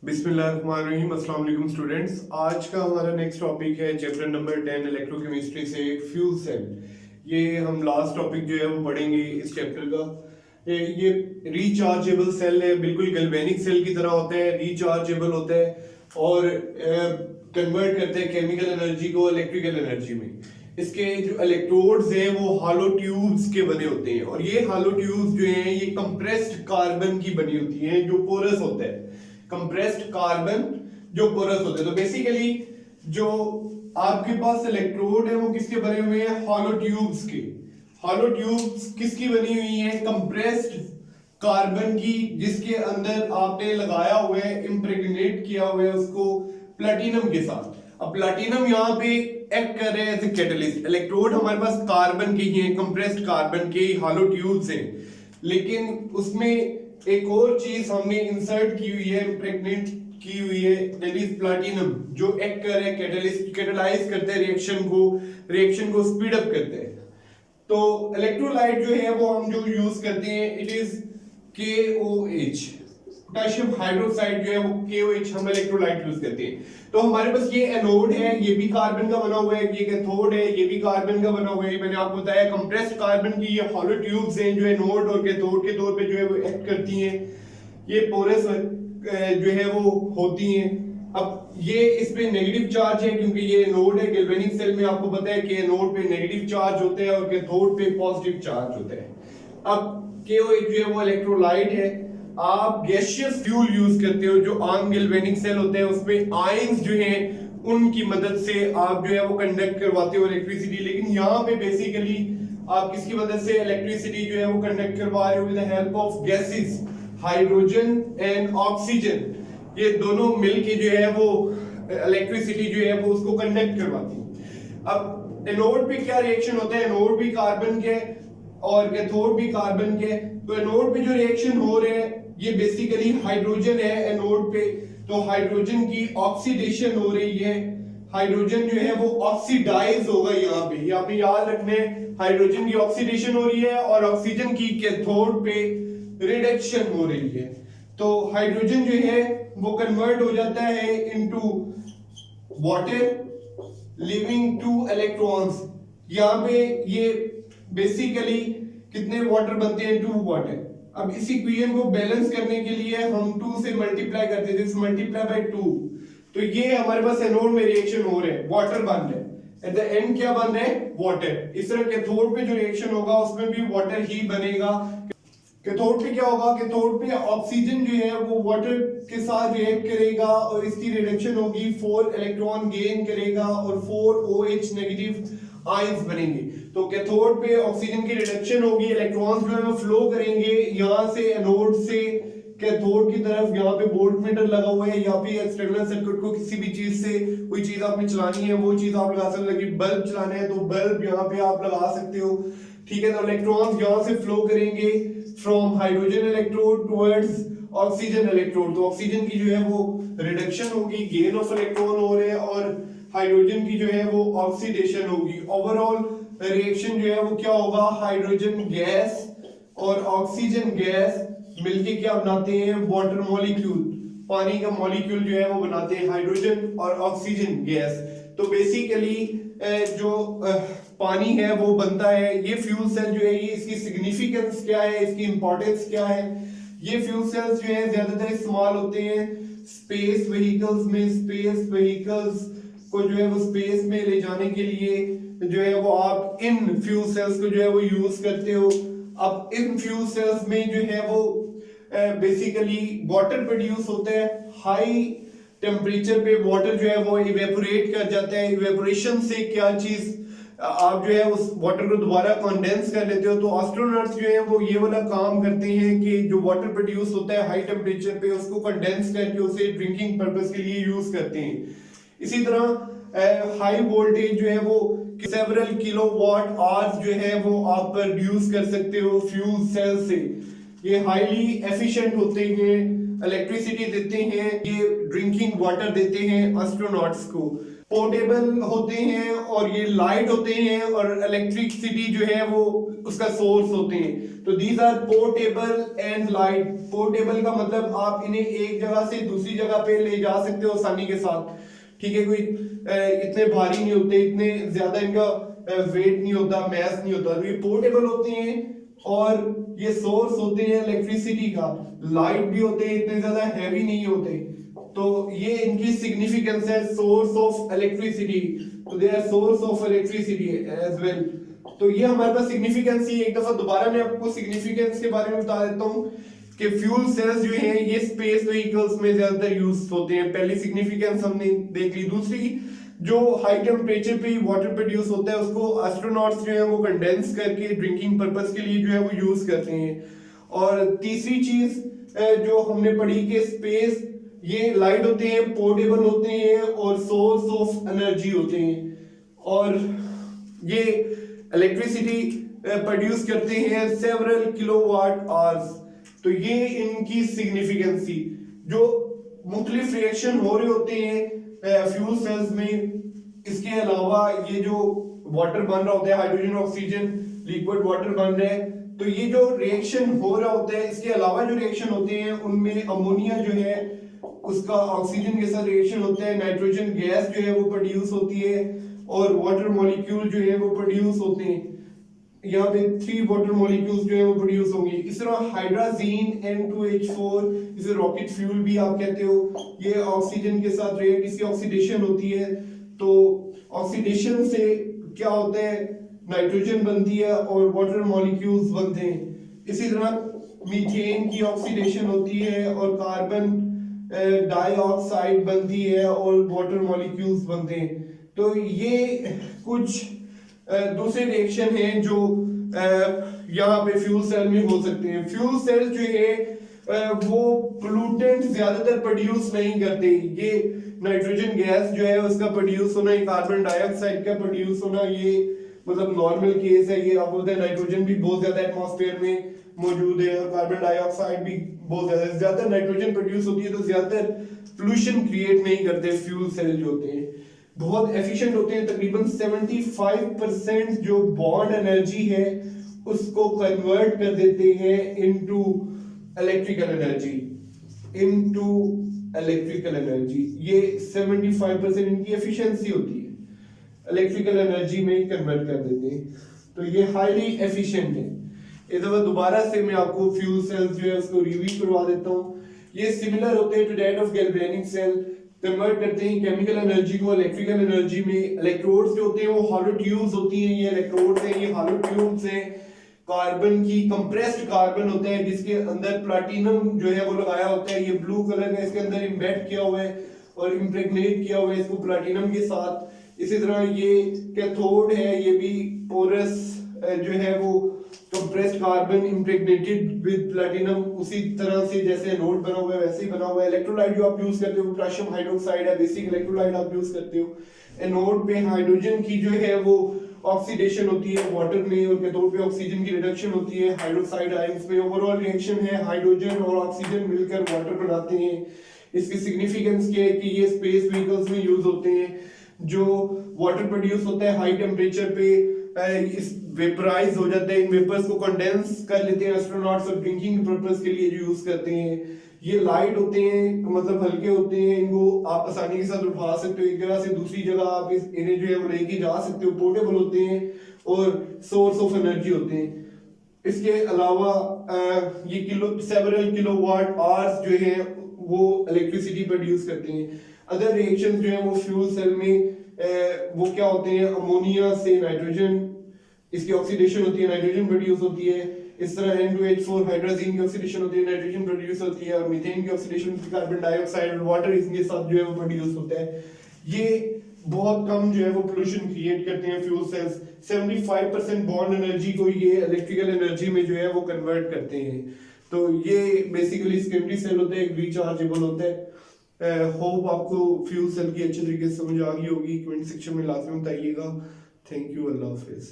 बिस्मिल्लाहिर्रहमानिर्रहीम। अस्सलाम वालेकुम स्टूडेंट्स। आज का हमारा नेक्स्ट टॉपिक है चैप्टर नंबर 10 इलेक्ट्रोकेमिस्ट्री से फ्यूल सेल। ये हम लास्ट टॉपिक जो है वो पढ़ेंगे इस चैप्टर का। ये रिचार्जेबल सेल है, बिल्कुल गैल्वेनिक सेल की तरह होता है, रिचार्जेबल होता है और कन्वर्ट करते हैं केमिकल एनर्जी को इलेक्ट्रिकल एनर्जी में। इसके जो इलेक्ट्रोड्स हैं वो हालो ट्यूब्स के बने होते हैं और ये हालो ट्यूब्स जो हैं ये कंप्रेस्ड कार्बन की बनी होती हैं जो पोरस होता है। कंप्रेस्ड कार्बन जो पोरस होते हैं। तो बेसिकली जो आपके पास इलेक्ट्रोड है वो किसके बने हुए हैं? हॉलो ट्यूब्स के। हॉलो ट्यूब्स किसकी बनी हुई है? कंप्रेस्ड कार्बन की, जिसके अंदर आपने लगाया हुआ है, इंप्रेग्नेट किया हुआ है उसको प्लैटिनम के साथ। अब प्लैटिनम यहाँ पे एक्ट कर रहे हैं एज ए कैटलिस्ट। इलेक्ट्रोड हमारे पास कार्बन के ही हैं, कंप्रेस्ड कार्बन के हॉलो ट्यूब्स हैं, लेकिन उसमें एक और चीज हमने इंसर्ट की हुई है, इंप्रेग्नेट की हुई है, दैट इज प्लैटिनम, जो एक्ट कर रहा है कैटलिस्ट, कैटलाइज करते हैं रिएक्शन को स्पीड अप करते हैं। तो इलेक्ट्रोलाइट जो है वो हम जो यूज करते हैं it is KOH, potassium hydroxide जो है वो KOH हम इलेक्ट्रोलाइट यूज करते हैं। तो हमारे पास ये एनोड है, ये भी कार्बन का बना हुआ है, ये कैथोड है, ये भी कार्बन का बना हुआ है। मैंने आपको बताया कंप्रेस्ड कार्बन की ये हॉलो ट्यूब्स हैं जो एनोड और कैथोड के तौर पे जो है वो एक्ट करती हैं। ये पोरस जो है वो होती हैं। अब ये इस पे नेगेटिव चार्ज है क्योंकि ये एनोड है। गैल्वेनिक सेल में आपको पता है कि एनोड पे नेगेटिव चार्ज होते हैं और कैथोड पे पॉजिटिव चार्ज होते हैं। अब KOH जो है वो इलेक्ट्रोलाइट है। आप गैसियस फ्यूल यूज करते हो, जो आम गैल्वेनिक सेल होते हैं उसमें आयंस जो हैं उनकी मदद से आप जो है वो कंडक्ट करवाते हो इलेक्ट्रिसिटी। लेकिन यहाँ पे बेसिकली आप किसकी मदद से इलेक्ट्रिसिटी जो है वो कंडक्ट करवा रहे हो? With the help of gases, hydrogen and oxygen. ये दोनों मिलके जो है वो इलेक्ट्रिसिटी जो है वो उसको कंडक्ट करवाती है। अब एनोड पे क्या रिएक्शन होता है? एनोड भी कार्बन के और कैथोड भी कार्बन के। तो एनोड पे जो रिएक्शन हो रहे हैं ये बेसिकली हाइड्रोजन है एनोड पे, तो हाइड्रोजन की ऑक्सीडेशन हो रही है। हाइड्रोजन जो है वो ऑक्सीडाइज होगा यहाँ पे, ये आपने याद रखना है। हाइड्रोजन की ऑक्सीडेशन हो रही है और ऑक्सीजन की कैथोड पे रिडक्शन हो रही है। तो हाइड्रोजन जो है वो कन्वर्ट हो जाता है into water living two electrons. यहाँ पे ये बेसिकली कितने वाटर बनते हैं? 2 वाटर। अब इस इक्वेशन को बैलेंस करने के लिए हम 2 से मल्टीप्लाई करते हैं, दिस मल्टीप्लाई बाय 2। तो ये हमारे पास एनोड में रिएक्शन हो रहे हैं, वाटर बन रहे हैं। एट द एंड क्या बन रहा है? वाटर। इस तरह कैथोड पे जो रिएक्शन होगा उसमें भी वाटर ही बनेगा। कैथोड पे क्या होगा? कैथोड पे ऑक्सीजन जो है वो वाटर के साथ रिएक्ट करेगा और इसकी रिडक्शन होगी, 4 इलेक्ट्रॉन गेन करेगा और 4 OH नेगेटिव आयंस बनेंगे। तो कैथोड पे ऑक्सीजन की रिडक्शन होगी, इलेक्ट्रॉन्स जो है वो फ्लो करेंगे यहाँ से एनोड से कैथोड की तरफ। यहाँ पे वोल्टमीटर लगा हुआ है, यहाँ पे एक्सटर्नल सर्किट को किसी भी चीज से कोई चीज आपने चलानी है वो चीज आप लगा सकते हो। बल्ब चलाना है तो बल्ब यहाँ पे आप लगा सकते हो, ठीक है। तो इलेक्ट्रॉन्स यहाँ से फ्लो करेंगे from hydrogen electrode towards oxygen electrode. तो ऑक्सीजन की जो है वो रिडक्शन होगी, गेन ऑफ इलेक्ट्रॉन हो रहे हैं, और हाइड्रोजन की जो है वो ऑक्सीडेशन होगी। ओवरऑल रिएक्शन जो है वो क्या होगा? हाइड्रोजन गैस और ऑक्सीजन गैस मिलके क्या बनाते हैं? वाटर मॉलिक्यूल, पानी का मॉलिक्यूल जो है वो बनाते हैं हाइड्रोजन और ऑक्सीजन गैस। तो बेसिकली जो पानी है वो बनता है। ये फ्यूल सेल जो है ये इसकी सिग्निफिकेंस क्या है, इसकी इंपॉर्टेंस क्या है? ये फ्यूल सेल्स जो है ज्यादातर इस्तेमाल होते हैं स्पेस व्हीकल्स में। स्पेस व्हीकल्स को जो है वो स्पेस में ले जाने के लिए जो है वो आप इन फ्यूल सेल्स को जो है वो यूज करते हो। अब इन फ्यूल सेल्स में जो है वो बेसिकली वाटर प्रोड्यूस होता है। हाई टेम्परेचर पे वाटर जो है वो इवेपोरेट कर जाता है। इवेपोरेशन से क्या चीज आप जो है उस वाटर को दोबारा कंडेंस कर लेते हो। तो एस्ट्रोनॉट्स जो है वो ये वाला काम करते हैं कि जो वाटर प्रोड्यूस होता है हाई टेम्परेचर पे उसको कंडेंस करके उसे ड्रिंकिंग पर्पस के लिए यूज करते हैं। इसी तरह हाई वोल्टेज जो है वो सेवरल किलोवाट आवर्स जो है वो आप प्रोड्यूस कर सकते हो फ्यूल सेल से। ये हाईली एफिशिएंट होते हैं, इलेक्ट्रिसिटी देते हैं, ये ड्रिंकिंग वाटर देते हैं एस्ट्रोनॉट्स को। पोर्टेबल होते हैं और ये लाइट होते हैं और इलेक्ट्रिसिटी जो है वो उसका सोर्स होते हैं। तो these are portable and light. Portable का मतलब आप इन्हें एक जगह से दूसरी जगह पे ले जा सकते हो आसानी के साथ, ठीक है। कोई इतने भारी नहीं होते, इतने ज्यादा इनका वेट नहीं होता, मैस नहीं होता। तो ये पोर्टेबल होते हैं और ये सोर्स होते हैं इलेक्ट्रिसिटी का। लाइट भी होते हैं, इतने ज्यादा हैवी नहीं होते। तो ये इनकी सिग्निफिकेंस है, सोर्स ऑफ इलेक्ट्रिसिटी। तो they are source of electricity as well. तो ये हमारे पास सिग्निफिकेंस ही। एक दफा दोबारा मैं आपको सिग्निफिकेंस के बारे में बता देता हूँ कि फ्यूल सेल्स जो हैं ये स्पेस व्हीकल्स में ज्यादातर यूज होते हैं। पहली सिग्निफिकेंस हमने देख ली। दूसरी, जो हाई टेम्परेचर पे वाटर प्रोड्यूस होता है उसको एस्ट्रोनॉट्स जो है वो कंडेंस करके ड्रिंकिंग पर्पस के लिए जो है वो यूज करते हैं। और तीसरी चीज जो हमने पढ़ी कि स्पेस, ये लाइट होते हैं, पोर्टेबल होते हैं और सोर्स ऑफ एनर्जी होते हैं और ये इलेक्ट्रिसिटी प्रोड्यूस करते हैं सेवरल किलोवाट आवर्स। तो ये इनकी सिग्निफिकेंस थी। जो मुख्तलिफ रिएक्शन हो रहे होते हैं फ्यूल सेल्स में, इसके अलावा ये जो वाटर बन रहा होता है, हाइड्रोजन ऑक्सीजन लिक्विड वाटर बन रहा है, तो ये जो रिएक्शन हो रहा होता है, इसके अलावा जो रिएक्शन होते हैं उनमें अमोनिया जो है उसका ऑक्सीजन के साथ रिएक्शन होता है, नाइट्रोजन गैस जो है वो प्रोड्यूस होती है और वाटर मॉलिक्यूल जो है वो प्रोड्यूस होते हैं। यहाँ पे 3 वाटर मॉलिक्यूल्स जो है वो प्रोड्यूस होंगे। इस तरह हाइड्रोजीन N2H4, इसे रॉकेट फ्यूल भी आप कहते हो, ये ऑक्सीजन के साथ रिएक्ट, इसकी ऑक्सीडेशन होती है। तो ऑक्सीडेशन से क्या होता है, नाइट्रोजन बनती है और वाटर मॉलिक्यूल्स बनते हैं। इसी तरह मीथेन की ऑक्सीडेशन होती है और कार्बन डाइऑक्साइड बनती है और वाटर मॉलिक्यूल्स बनते हैं। तो ये कुछ दूसरे रिएक्शन हैं जो यहाँ पे फ्यूल सेल में हो सकते हैं। फ्यूल सेल जो है वो पोल्यूटेंट ज्यादातर प्रोड्यूस नहीं करते। ये नाइट्रोजन गैस जो है उसका प्रोड्यूस होना, ये कार्बन डाइऑक्साइड का प्रोड्यूस होना, ये मतलब नॉर्मल केस है। ये आप बोलते हैं नाइट्रोजन भी बहुत ज्यादा एटमॉस्फेयर में मौजूद है और कार्बन डाइऑक्साइड भी बहुत ज्यादा नाइट्रोजन प्रोड्यूस होती है। तो ज्यादातर पोल्यूशन क्रिएट नहीं करते फ्यूल सेल जो होते हैं, बहुत एफिशिएंट होते हैं। तकरीबन 75% जो बॉन्ड एनर्जी है उसको कन्वर्ट कर देते हैं इनटू इलेक्ट्रिकल एनर्जी। ये 75% इनकी एफिशिएंसी होती है, इलेक्ट्रिकल एनर्जी में कन्वर्ट कर देते हैं। तो ये हाईली एफिशिएंट है। एक दफा दोबारा से मैं आपको फ्यूल सेल्स जो है उसको रिव्यू करवा देता हूँ। ये सिमिलर होते हैं to that of galvanic cell, convert करते हैं केमिकल एनर्जी को इलेक्ट्रिकल एनर्जी में। इलेक्ट्रोड्स जो होते हैं वो हॉलो ट्यूब्स होती हैं, ये इलेक्ट्रोड्स हैं, ये हॉलो ट्यूब्स हैं। कार्बन की कंप्रेस्ड कार्बन होता है जिसके अंदर प्लैटिनम जो है वो लगाया होता है, ये ब्लू कलर का इसके अंदर इम्बेड किया हुआ है और इम्प्रेग्नेट किया हुआ है इसको प्लैटिनम के साथ। इसी तरह ये कैथोड है, ये भी पोरस जो है वो compressed carbon impregnated with platinum, उसी तरह से जैसे एनोड बना हुआ है वैसे ही बना हुआ है। इलेक्ट्रोलाइट जो आप यूज करते हो पोटेशियम हाइड्रोक्साइड है, बेसिक इलेक्ट्रोलाइट आप यूज करते हो। एनोड पे हाइड्रोजन की जो है वो ऑक्सीडेशन होती है वाटर में और कैथोड पे ऑक्सीजन की रिडक्शन होती है हाइड्रोक्साइड आयंस में। ओवरऑल रिएक्शन है हाइड्रोजन और ऑक्सीजन मिलकर वाटर बनाते हैं। इसकी सिग्निफिकेंस क्या है कि ये स्पेस व्हीकल्स में यूज होते हैं। जो वाटर प्रोड्यूस होता है हाई टेम्परेचर पे इस वेपराइज हो जाते हैं, इन वेपर्स को कंडेंस कर लेते हैं एस्ट्रोनॉट्स और ड्रिंकिंग पर्पस के लिए यूज करते हैं। ये लाइट होते हैं, मतलब हल्के होते हैं, इनको आप आसानी के साथ उठा सकते हो, एक जगह से दूसरी जगह आप इन्हें जो है वो लेके जा सकते हो, पोर्टेबल होते हैं और सोर्स ऑफ एनर्जी होते हैं। इसके अलावा ये सेवरल किलोवाट आवर्स जो है वो इलेक्ट्रिसिटी प्रोड्यूस करते हैं। अदर रिएक्शन जो है वो फ्यूल सेल में वो क्या होते हैं, अमोनिया से नाइट्रोजन, इसकी ऑक्सीडेशन होती है, नाइट्रोजन प्रोड्यूस होती है। इस तरह N2H4 हाइड्रोजीन की ऑक्सीडेशन होती है, नाइट्रोजन प्रोड्यूस होती है और मीथेन की ऑक्सीडेशन होती है, कार्बन डाइऑक्साइड और वाटर इसके साथ जो है वो प्रोड्यूस होता है। ये बहुत कम जो है वो पोल्यूशन क्रिएट करते हैं फ्यूल सेल्स। 75% बॉन्ड एनर्जी को ये इलेक्ट्रिकल एनर्जी में जो है वो कन्वर्ट करते हैं। तो ये बेसिकली सेकेंडरी सेल होता है, एक रिचार्जेबल होता है। होप आपको फ्यूल सेल की अच्छे तरीके से समझ आ गई होगी। कमेंट सेक्शन में लाजमी बताइएगा। Thank you, Allah Hafiz.